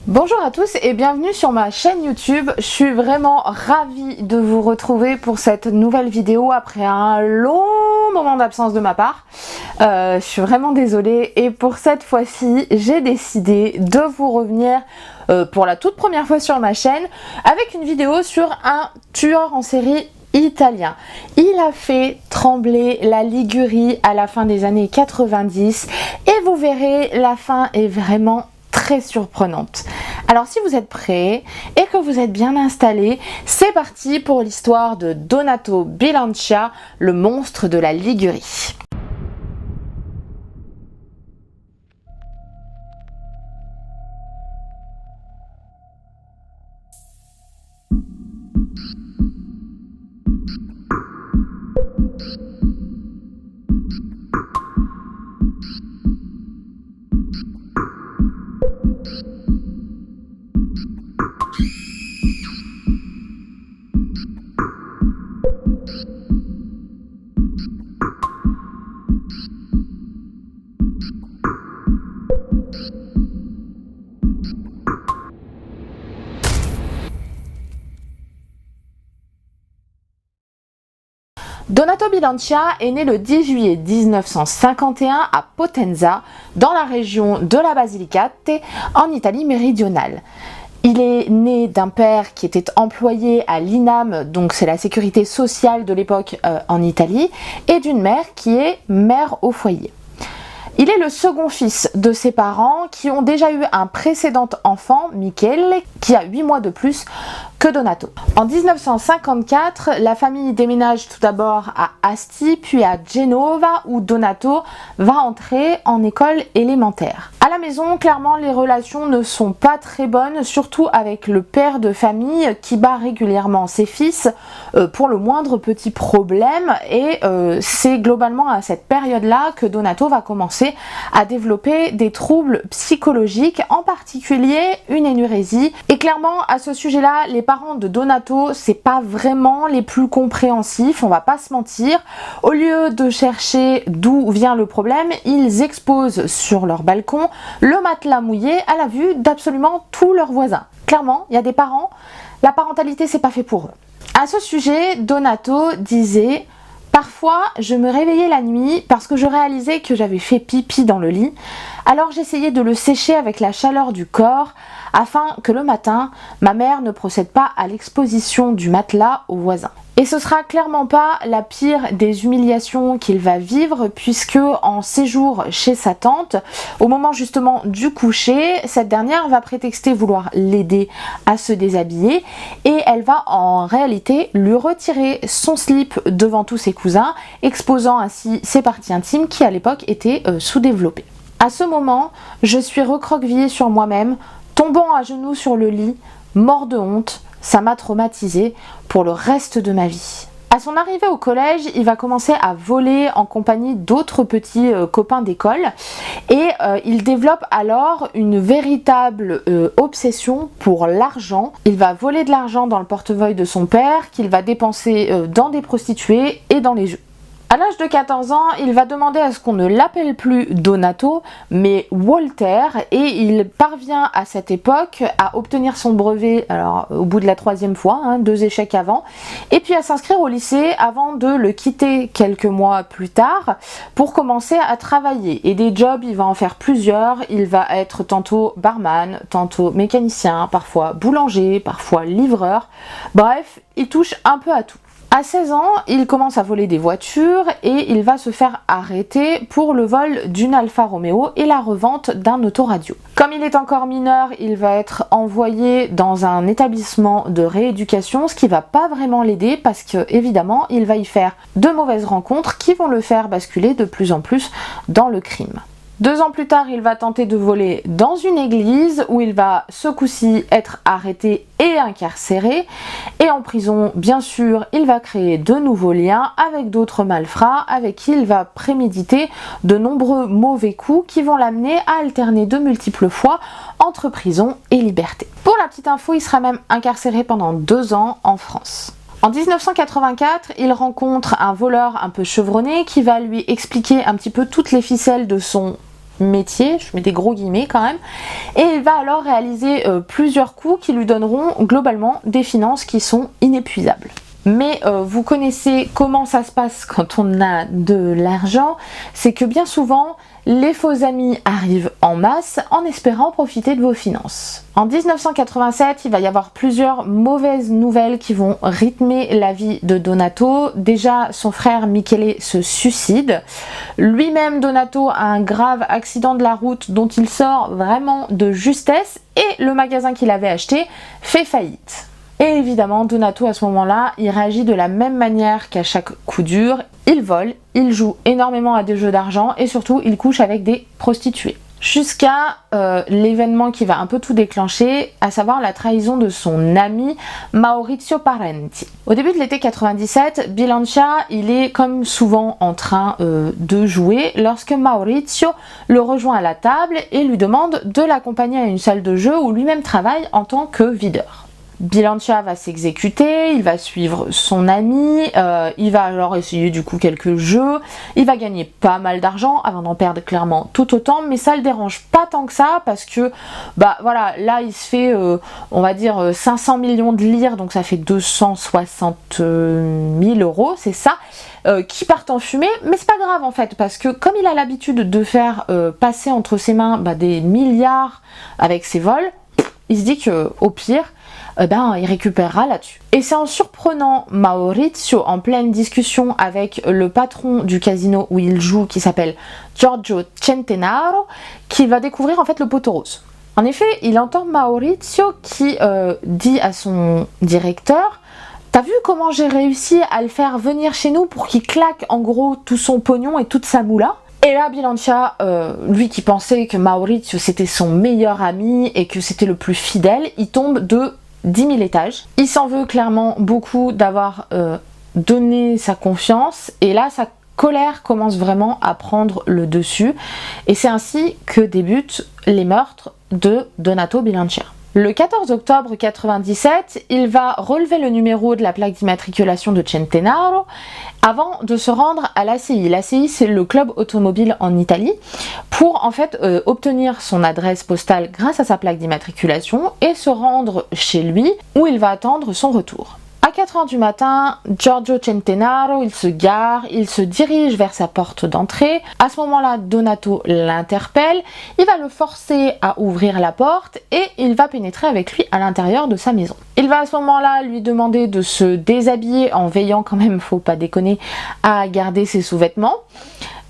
Bonjour à tous et bienvenue sur ma chaîne YouTube. Je suis vraiment ravie de vous retrouver pour cette nouvelle vidéo après un long moment d'absence de ma part. Je suis vraiment désolée et pour cette fois-ci, j'ai décidé de vous revenir pour la toute première fois sur ma chaîne avec une vidéo sur un tueur en série italien. Il a fait trembler la Ligurie à la fin des années 90 et vous verrez, la fin est vraiment très surprenante. Alors si vous êtes prêts et que vous êtes bien installés, c'est parti pour l'histoire de Donato Bilancia, le monstre de la Ligurie. Donato Bilancia est né le 10 juillet 1951 à Potenza, dans la région de la Basilicate, en Italie méridionale. Il est né d'un père qui était employé à l'INAM, donc c'est la sécurité sociale de l'époque en Italie, et d'une mère qui est mère au foyer. Il est le second fils de ses parents qui ont déjà eu un précédent enfant, Michele, qui a 8 mois de plus que Donato. En 1954, la famille déménage tout d'abord à Asti, puis à Genova, où Donato va entrer en école élémentaire. À la maison, clairement, les relations ne sont pas très bonnes, surtout avec le père de famille qui bat régulièrement ses fils pour le moindre petit problème. Et c'est globalement à cette période-là que Donato va commencer à développer des troubles psychologiques, en particulier une énurésie. Et clairement, à ce sujet-là, les parents de Donato, c'est pas vraiment les plus compréhensifs, on va pas se mentir. Au lieu de chercher d'où vient le problème, ils exposent sur leur balcon le matelas mouillé à la vue d'absolument tous leurs voisins. Clairement, il y a des parents, la parentalité c'est pas fait pour eux. À ce sujet, Donato disait: parfois, je me réveillais la nuit parce que je réalisais que j'avais fait pipi dans le lit. Alors j'essayais de le sécher avec la chaleur du corps afin que le matin, ma mère ne procède pas à l'exposition du matelas aux voisins. Et ce sera clairement pas la pire des humiliations qu'il va vivre, puisque en séjour chez sa tante, au moment justement du coucher, cette dernière va prétexter vouloir l'aider à se déshabiller et elle va en réalité lui retirer son slip devant tous ses cousins, exposant ainsi ses parties intimes qui à l'époque étaient sous-développées. À ce moment, je suis recroquevillée sur moi-même, tombant à genoux sur le lit, mort de honte. Ça m'a traumatisée pour le reste de ma vie. À son arrivée au collège, il va commencer à voler en compagnie d'autres petits copains d'école et il développe alors une véritable obsession pour l'argent. Il va voler de l'argent dans le portefeuille de son père qu'il va dépenser dans des prostituées et dans les jeux. À l'âge de 14 ans, il va demander à ce qu'on ne l'appelle plus Donato, mais Walter, et il parvient à cette époque à obtenir son brevet, alors au bout de la 3e fois, 2 échecs avant, et puis à s'inscrire au lycée avant de le quitter quelques mois plus tard pour commencer à travailler. Et des jobs, il va en faire plusieurs, il va être tantôt barman, tantôt mécanicien, parfois boulanger, parfois livreur, bref, il touche un peu à tout. À 16 ans, il commence à voler des voitures et il va se faire arrêter pour le vol d'une Alfa Romeo et la revente d'un autoradio. Comme il est encore mineur, il va être envoyé dans un établissement de rééducation, ce qui va pas vraiment l'aider parce que évidemment, il va y faire de mauvaises rencontres qui vont le faire basculer de plus en plus dans le crime. 2 ans plus tard, il va tenter de voler dans une église où il va ce coup-ci être arrêté et incarcéré. Et en prison, bien sûr, il va créer de nouveaux liens avec d'autres malfrats avec qui il va préméditer de nombreux mauvais coups qui vont l'amener à alterner de multiples fois entre prison et liberté. Pour la petite info, il sera même incarcéré pendant 2 ans en France. En 1984, il rencontre un voleur un peu chevronné qui va lui expliquer un petit peu toutes les ficelles de son métier, je mets des gros guillemets quand même, et il va alors réaliser plusieurs coups qui lui donneront globalement des finances qui sont inépuisables. Mais vous connaissez comment ça se passe quand on a de l'argent, c'est que bien souvent, les faux amis arrivent en masse en espérant profiter de vos finances. En 1987, il va y avoir plusieurs mauvaises nouvelles qui vont rythmer la vie de Donato. Déjà, son frère Michele se suicide. Lui-même, Donato, a un grave accident de la route dont il sort vraiment de justesse et le magasin qu'il avait acheté fait faillite. Et évidemment, Donato, à ce moment-là, il réagit de la même manière qu'à chaque coup dur. Il vole, il joue énormément à des jeux d'argent et surtout, il couche avec des prostituées. Jusqu'à l'événement qui va un peu tout déclencher, à savoir la trahison de son ami Maurizio Parenti. Au début de l'été 97, Bilancia, il est comme souvent en train de jouer lorsque Maurizio le rejoint à la table et lui demande de l'accompagner à une salle de jeu où lui-même travaille en tant que videur. Bilancia va s'exécuter, il va suivre son ami, il va alors essayer du coup quelques jeux, il va gagner pas mal d'argent avant d'en perdre clairement tout autant, mais ça le dérange pas tant que ça parce que bah voilà, là il se fait on va dire 500 millions de lire, donc ça fait 260 000 euros, c'est ça, qui partent en fumée, mais c'est pas grave en fait, parce que comme il a l'habitude de faire passer entre ses mains des milliards avec ses vols, il se dit que au pire, il récupérera là-dessus. Et c'est en surprenant Maurizio en pleine discussion avec le patron du casino où il joue, qui s'appelle Giorgio Centenaro, qu'il va découvrir en fait le poteau rose. En effet, il entend Maurizio qui dit à son directeur: t'as vu comment j'ai réussi à le faire venir chez nous pour qu'il claque en gros tout son pognon et toute sa moula? Et là, Bilancia, lui qui pensait que Maurizio c'était son meilleur ami et que c'était le plus fidèle, il tombe de 10 000 étages. Il s'en veut clairement beaucoup d'avoir donné sa confiance et là, sa colère commence vraiment à prendre le dessus et c'est ainsi que débutent les meurtres de Donato Bilancia. Le 14 octobre 1997, il va relever le numéro de la plaque d'immatriculation de Centenaro avant de se rendre à l'ACI. L'ACI, c'est le club automobile en Italie, pour en fait obtenir son adresse postale grâce à sa plaque d'immatriculation et se rendre chez lui où il va attendre son retour. À 4h du matin, Giorgio Centenaro, il se gare, il se dirige vers sa porte d'entrée. À ce moment-là, Donato l'interpelle, il va le forcer à ouvrir la porte et il va pénétrer avec lui à l'intérieur de sa maison. Il va à ce moment-là lui demander de se déshabiller en veillant quand même, faut pas déconner, à garder ses sous-vêtements.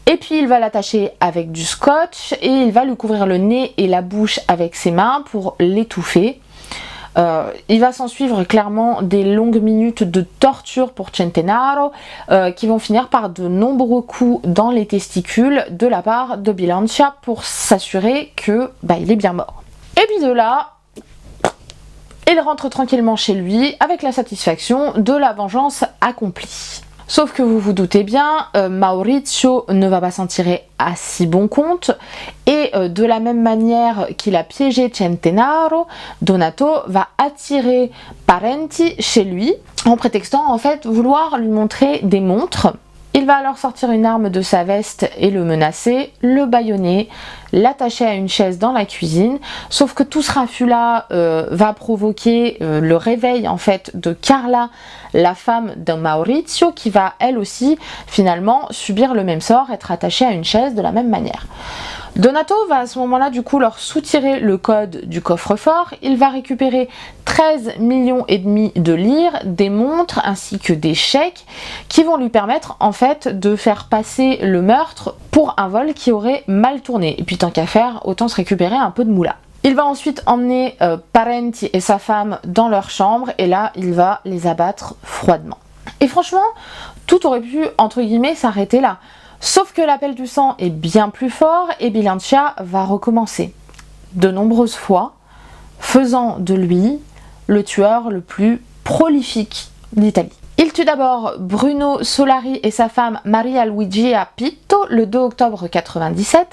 Et puis il va l'attacher avec du scotch et il va lui couvrir le nez et la bouche avec ses mains pour l'étouffer. Il va s'en suivre clairement des longues minutes de torture pour Centenaro qui vont finir par de nombreux coups dans les testicules de la part de Bilancia pour s'assurer que il est bien mort. Et puis de là, il rentre tranquillement chez lui avec la satisfaction de la vengeance accomplie. Sauf que vous vous doutez bien, Maurizio ne va pas s'en tirer à si bon compte et de la même manière qu'il a piégé Centenaro, Donato va attirer Parenti chez lui en prétextant en fait vouloir lui montrer des montres. Il va alors sortir une arme de sa veste et le menacer, le bâillonner, l'attacher à une chaise dans la cuisine, sauf que tout ce raffut-là va provoquer le réveil en fait de Carla, la femme de Maurizio, qui va elle aussi finalement subir le même sort, être attachée à une chaise de la même manière. Donato va à ce moment-là du coup leur soutirer le code du coffre-fort, il va récupérer 13,5 millions de lire, des montres ainsi que des chèques qui vont lui permettre en fait de faire passer le meurtre pour un vol qui aurait mal tourné. Et puis tant qu'à faire, autant se récupérer un peu de moula. Il va ensuite emmener Parenti et sa femme dans leur chambre et là il va les abattre froidement. Et franchement, tout aurait pu entre guillemets s'arrêter là. Sauf que l'appel du sang est bien plus fort et Bilancia va recommencer de nombreuses fois, faisant de lui le tueur le plus prolifique d'Italie. Il tue d'abord Bruno Solari et sa femme Maria Luigia Pitto le 2 octobre 1997,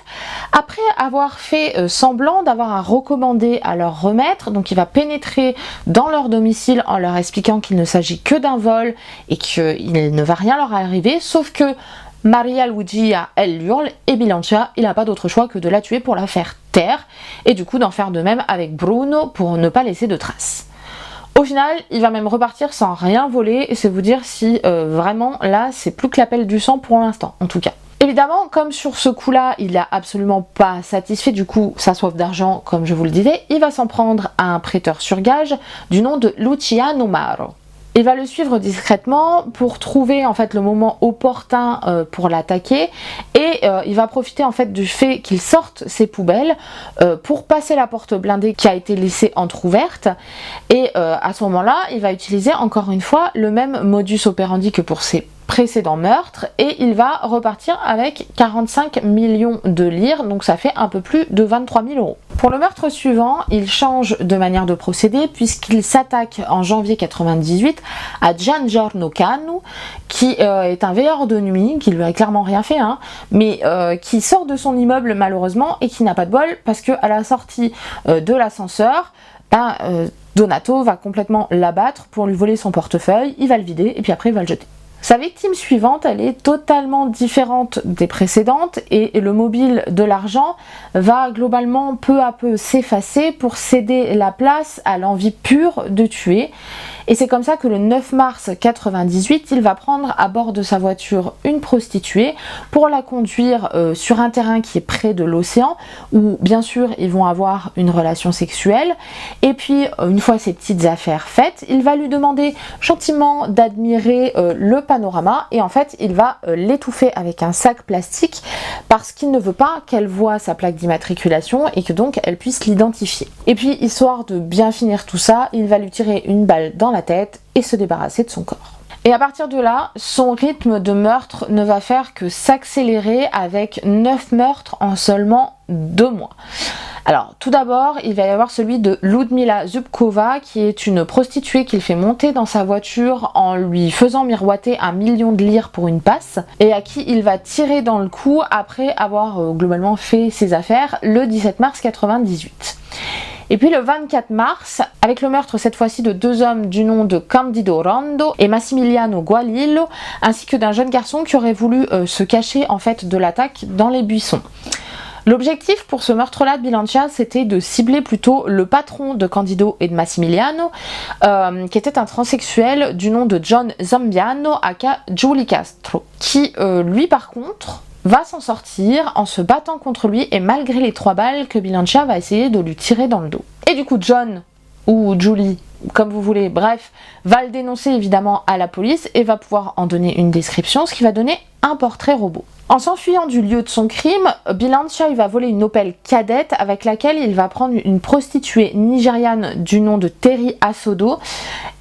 après avoir fait semblant d'avoir un recommandé à leur remettre. Donc il va pénétrer dans leur domicile en leur expliquant qu'il ne s'agit que d'un vol et qu'il ne va rien leur arriver, sauf que Maria Luigia, elle hurle, et Bilancia, il n'a pas d'autre choix que de la tuer pour la faire taire, et du coup d'en faire de même avec Bruno pour ne pas laisser de traces. Au final, il va même repartir sans rien voler, et c'est vous dire si vraiment là c'est plus que l'appel du sang pour l'instant, en tout cas. Évidemment, comme sur ce coup-là, il n'est absolument pas satisfait du coup sa soif d'argent, comme je vous le disais, il va s'en prendre à un prêteur sur gage du nom de Luciano Maro. Il va le suivre discrètement pour trouver en fait le moment opportun pour l'attaquer et il va profiter en fait du fait qu'il sorte ses poubelles pour passer la porte blindée qui a été laissée entrouverte et à ce moment-là il va utiliser encore une fois le même modus operandi que pour ses précédents meurtres et il va repartir avec 45 millions de lire, donc ça fait un peu plus de 23 000 euros. Pour le meurtre suivant, il change de manière de procéder puisqu'il s'attaque en janvier 98 à Giangiorno Canu, qui est un veilleur de nuit, qui lui a clairement rien fait, hein, mais qui sort de son immeuble malheureusement et qui n'a pas de bol parce qu'à la sortie de l'ascenseur, Donato va complètement l'abattre pour lui voler son portefeuille, il va le vider et puis après il va le jeter. Sa victime suivante, elle est totalement différente des précédentes et le mobile de l'argent va globalement peu à peu s'effacer pour céder la place à l'envie pure de tuer. Et c'est comme ça que le 9 mars 98, il va prendre à bord de sa voiture une prostituée pour la conduire sur un terrain qui est près de l'océan où bien sûr ils vont avoir une relation sexuelle. Et puis une fois ces petites affaires faites, il va lui demander gentiment d'admirer le panorama et en fait il va l'étouffer avec un sac plastique parce qu'il ne veut pas qu'elle voie sa plaque d'immatriculation et que donc elle puisse l'identifier. Et puis histoire de bien finir tout ça, il va lui tirer une balle dans la tête et se débarrasser de son corps. Et à partir de là, son rythme de meurtre ne va faire que s'accélérer avec 9 meurtres en seulement 2 mois. Alors tout d'abord, il va y avoir celui de Ludmila Zubkova qui est une prostituée qu'il fait monter dans sa voiture en lui faisant miroiter 1 million de lire pour une passe et à qui il va tirer dans le cou après avoir globalement fait ses affaires le 17 mars 98. Et puis le 24 mars, avec le meurtre cette fois-ci de 2 hommes du nom de Candido Rondo et Massimiliano Gualillo, ainsi que d'un jeune garçon qui aurait voulu se cacher en fait de l'attaque dans les buissons. L'objectif pour ce meurtre-là de Bilancia, c'était de cibler plutôt le patron de Candido et de Massimiliano, qui était un transsexuel du nom de John Zambiano, aka Giulio Castro, qui lui par contre va s'en sortir en se battant contre lui et malgré les 3 balles que Bilancia va essayer de lui tirer dans le dos. Et du coup John, ou Julie, comme vous voulez, bref, va le dénoncer évidemment à la police et va pouvoir en donner une description, ce qui va donner un portrait robot. En s'enfuyant du lieu de son crime, Bilancia il va voler une Opel Kadett avec laquelle il va prendre une prostituée nigériane du nom de Terry Asodo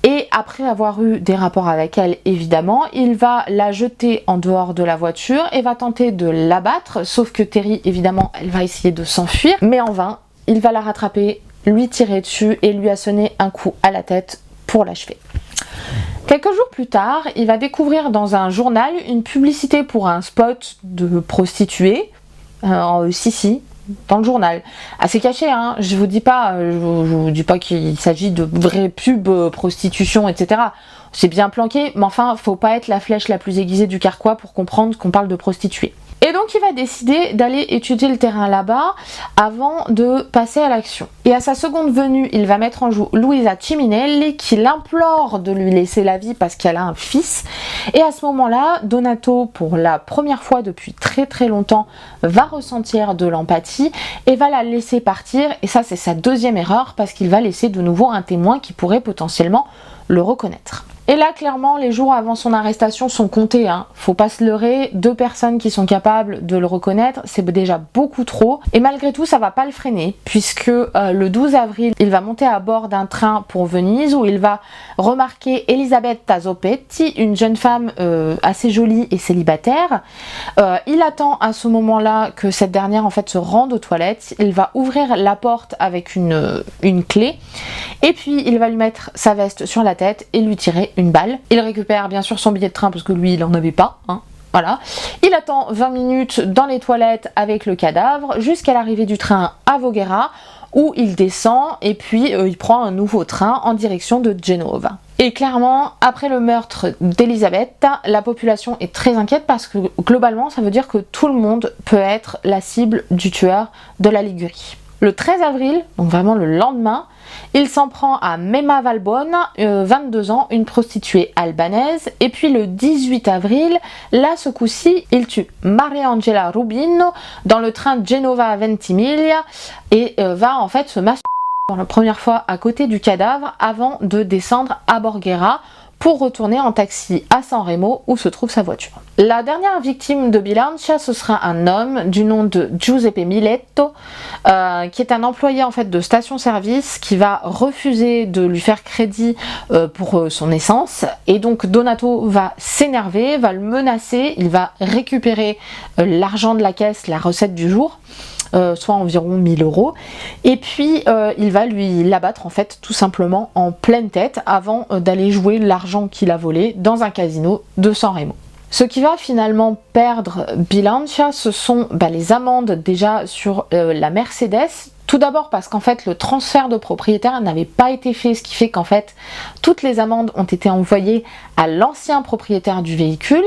et après avoir eu des rapports avec elle évidemment, il va la jeter en dehors de la voiture et va tenter de l'abattre, sauf que Terry évidemment elle va essayer de s'enfuir, mais en vain, il va la rattraper, lui tirer dessus et lui assonner un coup à la tête pour l'achever. Quelques jours plus tard, il va découvrir dans un journal une publicité pour un spot de prostituée en Sicile, dans le journal. Assez caché, hein, je vous dis pas qu'il s'agit de vraies pubs prostitution, etc. C'est bien planqué, mais enfin, faut pas être la flèche la plus aiguisée du carquois pour comprendre qu'on parle de prostituée. Et donc il va décider d'aller étudier le terrain là-bas avant de passer à l'action. Et à sa seconde venue, il va mettre en joue Luisa Ciminelli qui l'implore de lui laisser la vie parce qu'elle a un fils. Et à ce moment-là, Donato, pour la première fois depuis très très longtemps, va ressentir de l'empathie et va la laisser partir. Et ça c'est sa deuxième erreur parce qu'il va laisser de nouveau un témoin qui pourrait potentiellement le reconnaître. Et là, clairement, les jours avant son arrestation sont comptés, hein. Faut pas se leurrer, 2 personnes qui sont capables de le reconnaître, c'est déjà beaucoup trop. Et malgré tout, ça va pas le freiner, puisque le 12 avril, il va monter à bord d'un train pour Venise, où il va remarquer Elisabetta Zoppetti, une jeune femme assez jolie et célibataire. Il attend à ce moment-là que cette dernière, en fait, se rende aux toilettes. Il va ouvrir la porte avec une clé, et puis il va lui mettre sa veste sur la tête et lui tirer une balle. Il récupère bien sûr son billet de train parce que lui il en avait pas, hein. Voilà. Il attend 20 minutes dans les toilettes avec le cadavre jusqu'à l'arrivée du train à Voghera où il descend et puis il prend un nouveau train en direction de Genova. Et clairement, après le meurtre d'Elisabeth, la population est très inquiète parce que globalement, ça veut dire que tout le monde peut être la cible du tueur de la Ligurie. Le 13 avril, donc vraiment le lendemain, il s'en prend à Mema Valbonne, 22 ans, une prostituée albanaise. Et puis le 18 avril, là ce coup-ci, il tue Mariangela Rubino dans le train Genova Ventimiglia et va en fait se masturber pour la première fois à côté du cadavre avant de descendre à Borghera pour retourner en taxi à San Remo où se trouve sa voiture. La dernière victime de Bilancia, ce sera un homme du nom de Giuseppe Miletto, qui est un employé en fait de station-service qui va refuser de lui faire crédit pour son essence, et donc Donato va s'énerver, va le menacer, il va récupérer l'argent de la caisse, la recette du jour, soit environ 1000 €, et puis il va lui l'abattre en fait tout simplement en pleine tête avant d'aller jouer l'argent qu'il a volé dans un casino de San Remo. Ce qui va finalement perdre Bilancia, ce sont les amendes déjà sur la Mercedes. Tout d'abord parce qu'en fait le transfert de propriétaire n'avait pas été fait, ce qui fait qu'en fait toutes les amendes ont été envoyées à l'ancien propriétaire du véhicule.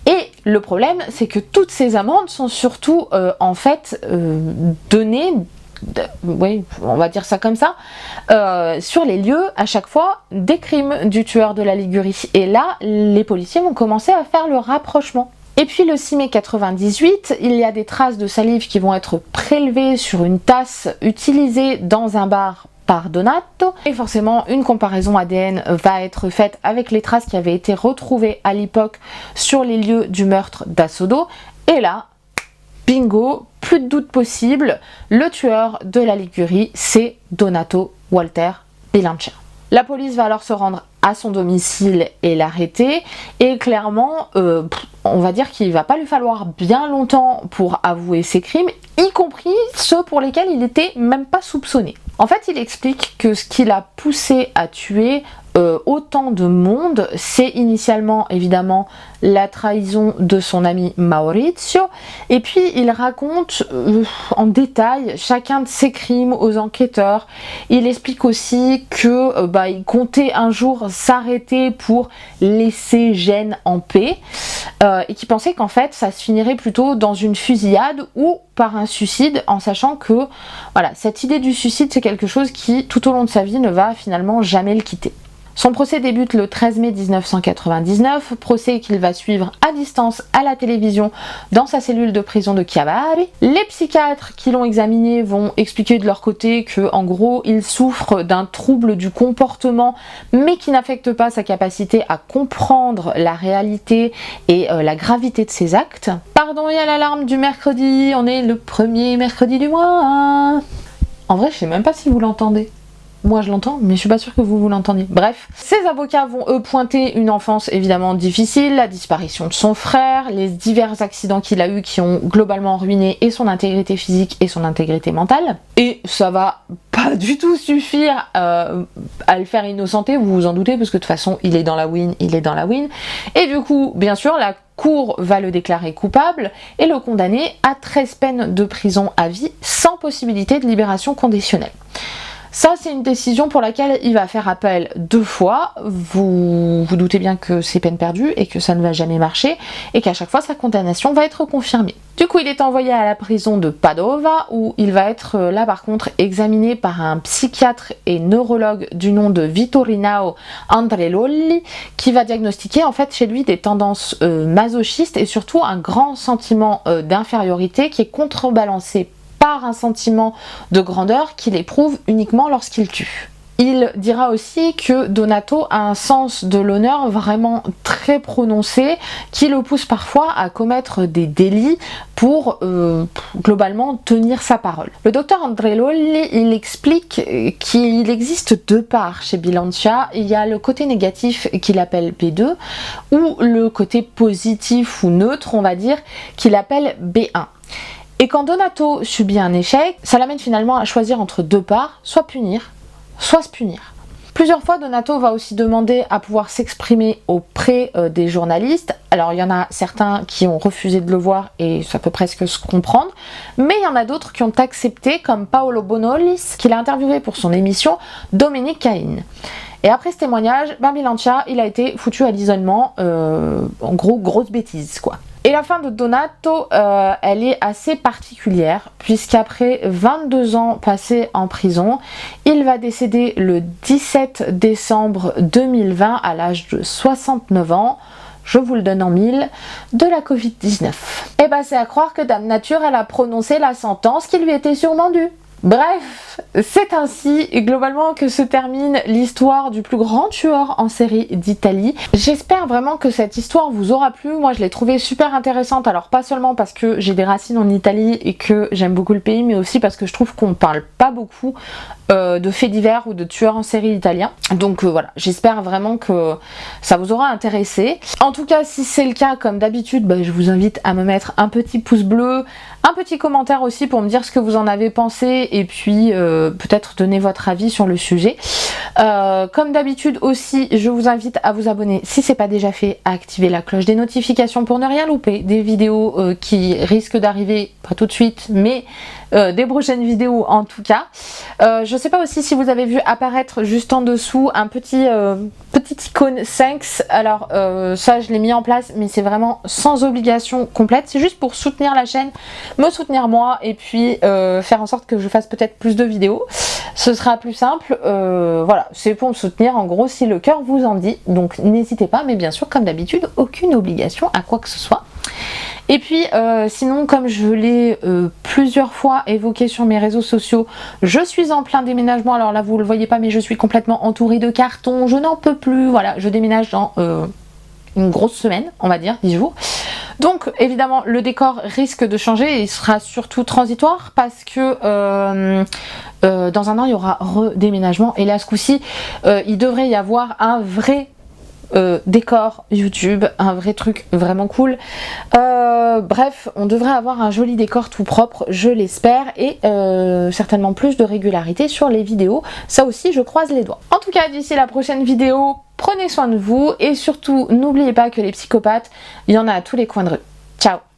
Et le problème, c'est que toutes ces amendes sont surtout données, oui, on va dire ça comme ça, sur les lieux à chaque fois des crimes du tueur de la Ligurie. Et là, les policiers vont commencer à faire le rapprochement. Et puis le 6 mai 98, il y a des traces de salive qui vont être prélevées sur une tasse utilisée dans un bar par Donato. Et forcément, une comparaison ADN va être faite avec les traces qui avaient été retrouvées à l'époque sur les lieux du meurtre d'Assodo. Et là, bingo, plus de doute possible, le tueur de la Ligurie, c'est Donato Walter Bilancia. La police va alors se rendre à son domicile et l'arrêter, et clairement, on va dire qu'il va pas lui falloir bien longtemps pour avouer ses crimes, y compris ceux pour lesquels il n'était même pas soupçonné. En fait, il explique que ce qui l'a poussé à tuer autant de monde, c'est initialement évidemment la trahison de son ami Maurizio, et puis il raconte en détail chacun de ses crimes aux enquêteurs. Il explique aussi que il comptait un jour s'arrêter pour laisser Gênes en paix, et qu'il pensait qu'en fait ça se finirait plutôt dans une fusillade ou par un suicide, en sachant que voilà, cette idée du suicide, c'est quelque chose qui tout au long de sa vie ne va finalement jamais le quitter. Son procès débute le 13 mai 1999, procès qu'il va suivre à distance à la télévision dans sa cellule de prison de Chiavari. Les psychiatres qui l'ont examiné vont expliquer de leur côté que, en gros, il souffre d'un trouble du comportement, mais qui n'affecte pas sa capacité à comprendre la réalité et la gravité de ses actes. Pardon, il y a l'alarme du mercredi, on est le premier mercredi du mois. En vrai, je sais même pas si vous l'entendez. Moi je l'entends, mais je suis pas sûre que vous l'entendiez. Bref, ses avocats vont eux pointer une enfance évidemment difficile, la disparition de son frère, les divers accidents qu'il a eus qui ont globalement ruiné et son intégrité physique et son intégrité mentale. Et ça va pas du tout suffire à le faire innocenter, vous vous en doutez, parce que de toute façon il est dans la win. Et du coup, bien sûr, la Cour va le déclarer coupable et le condamner à 13 peines de prison à vie sans possibilité de libération conditionnelle. Ça, c'est une décision pour laquelle il va faire appel 2 fois. Vous vous doutez bien que c'est peine perdue et que ça ne va jamais marcher et qu'à chaque fois sa condamnation va être confirmée. Du coup, il est envoyé à la prison de Padova où il va être là par contre examiné par un psychiatre et neurologue du nom de Vittorio Andreolli qui va diagnostiquer en fait chez lui des tendances masochistes et surtout un grand sentiment d'infériorité qui est contrebalancé par un sentiment de grandeur qu'il éprouve uniquement lorsqu'il tue. Il dira aussi que Donato a un sens de l'honneur vraiment très prononcé qui le pousse parfois à commettre des délits pour globalement tenir sa parole. Le docteur Andreolli, il explique qu'il existe 2 parts chez Bilancia. Il y a le côté négatif qu'il appelle B2 ou le côté positif ou neutre, on va dire, qu'il appelle B1. Et quand Donato subit un échec, ça l'amène finalement à choisir entre 2 parts, soit punir, soit se punir. Plusieurs fois, Donato va aussi demander à pouvoir s'exprimer auprès des journalistes. Alors, il y en a certains qui ont refusé de le voir et ça peut presque se comprendre, mais il y en a d'autres qui ont accepté, comme Paolo Bonolis, qu'il a interviewé pour son émission Dominique Cahin. Et après ce témoignage, Bambi Lancia, il a été foutu à l'isolement, en gros, grosse bêtise, quoi. Et la fin de Donato, elle est assez particulière, puisqu'après 22 ans passés en prison, il va décéder le 17 décembre 2020 à l'âge de 69 ans, je vous le donne en mille, de la Covid-19. Et bah c'est à croire que Dame Nature, elle a prononcé la sentence qui lui était sûrement due. Bref, c'est ainsi globalement que se termine l'histoire du plus grand tueur en série d'Italie. J'espère vraiment que cette histoire vous aura plu. Moi je l'ai trouvée super intéressante, alors pas seulement parce que j'ai des racines en Italie et que j'aime beaucoup le pays, mais aussi parce que je trouve qu'on parle pas beaucoup de faits divers ou de tueurs en série italiens. Donc voilà, j'espère vraiment que ça vous aura intéressé. En tout cas, si c'est le cas, comme d'habitude, bah, je vous invite à me mettre un petit pouce bleu, un petit commentaire aussi pour me dire ce que vous en avez pensé et puis peut-être donner votre avis sur le sujet. Comme d'habitude aussi, je vous invite à vous abonner si c'est pas déjà fait, à activer la cloche des notifications pour ne rien louper des vidéos qui risquent d'arriver, pas tout de suite, mais des prochaines vidéos en tout cas. Je sais pas aussi si vous avez vu apparaître juste en dessous un petit icône Thanks. Alors ça je l'ai mis en place, mais c'est vraiment sans obligation complète, c'est juste pour soutenir la chaîne, me soutenir moi et puis faire en sorte que je fasse peut-être plus de vidéos. Ce sera plus simple, voilà, c'est pour me soutenir en gros si le cœur vous en dit, donc n'hésitez pas, mais bien sûr comme d'habitude aucune obligation à quoi que ce soit. Et puis sinon, comme je l'ai plusieurs fois évoqué sur mes réseaux sociaux, je suis en plein déménagement. Alors là vous le voyez pas, mais je suis complètement entourée de cartons, je n'en peux plus, voilà, je déménage dans une grosse semaine, on va dire 10 jours. Donc évidemment le décor risque de changer et il sera surtout transitoire parce que dans un an il y aura redéménagement et là ce coup-ci il devrait y avoir un vrai décor YouTube, un vrai truc vraiment cool. Bref, on devrait avoir un joli décor tout propre, je l'espère, et certainement plus de régularité sur les vidéos. Ça aussi, je croise les doigts. En tout cas, d'ici la prochaine vidéo, prenez soin de vous et surtout, n'oubliez pas que les psychopathes, il y en a à tous les coins de rue. Ciao!